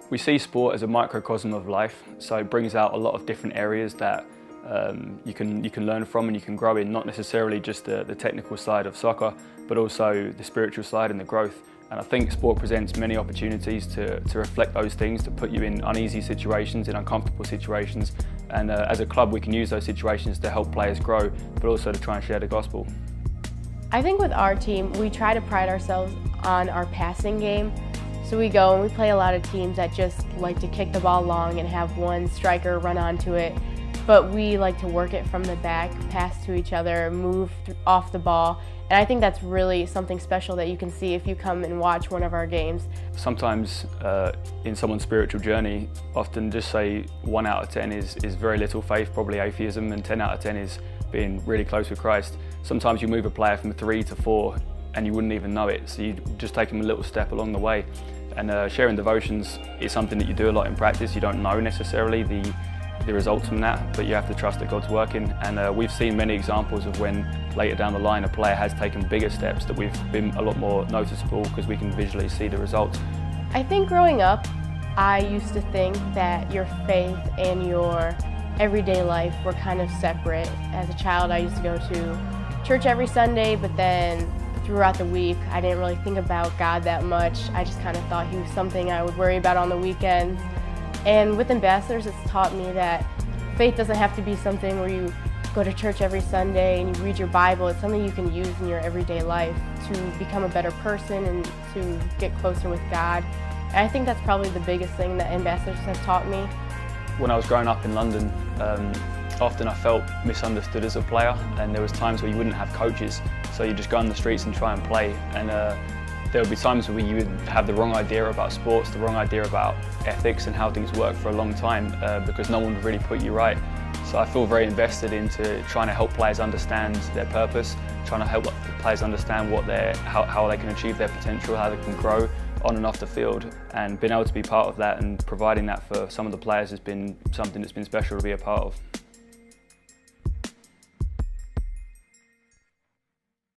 We see sport as a microcosm of life, so it brings out a lot of different areas that you can learn from and you can grow in, not necessarily just the technical side of soccer, but also the spiritual side and the growth. And I think sport presents many opportunities to reflect those things, to put you in uneasy situations, in uncomfortable situations. And as a club, we can use those situations to help players grow, but also to try and share the gospel. I think with our team, we try to pride ourselves on our passing game. So we go and we play a lot of teams that just like to kick the ball long and have one striker run onto it. But we like to work it from the back, pass to each other, move off the ball. And I think that's really something special that you can see if you come and watch one of our games. Sometimes in someone's spiritual journey, often just say 1 out of 10 is very little faith, probably atheism, and 10 out of 10 is being really close with Christ. Sometimes you move a player from 3 to 4 and you wouldn't even know it, so you just take them a little step along the way. And sharing devotions is something that you do a lot in practice. You don't know necessarily the results from that, but you have to trust that God's working. And we've seen many examples of when later down the line a player has taken bigger steps that we've been a lot more noticeable because we can visually see the results. I think growing up, I used to think that your faith and your everyday life were kind of separate. As a child, I used to go to church every Sunday, but then throughout the week, I didn't really think about God that much. I just kind of thought he was something I would worry about on the weekends. And with Ambassadors, it's taught me that faith doesn't have to be something where you go to church every Sunday and you read your Bible. It's something you can use in your everyday life to become a better person and to get closer with God. And I think that's probably the biggest thing that Ambassadors has taught me. When I was growing up in London, often I felt misunderstood as a player, and there was times where you wouldn't have coaches, so you just go on the streets and try and play. And there would be times where you would have the wrong idea about sports, the wrong idea about ethics and how things work for a long time because no one would really put you right. So I feel very invested into trying to help players understand their purpose, trying to help players understand how they can achieve their potential, how they can grow on and off the field. And being able to be part of that and providing that for some of the players has been something that's been special to be a part of.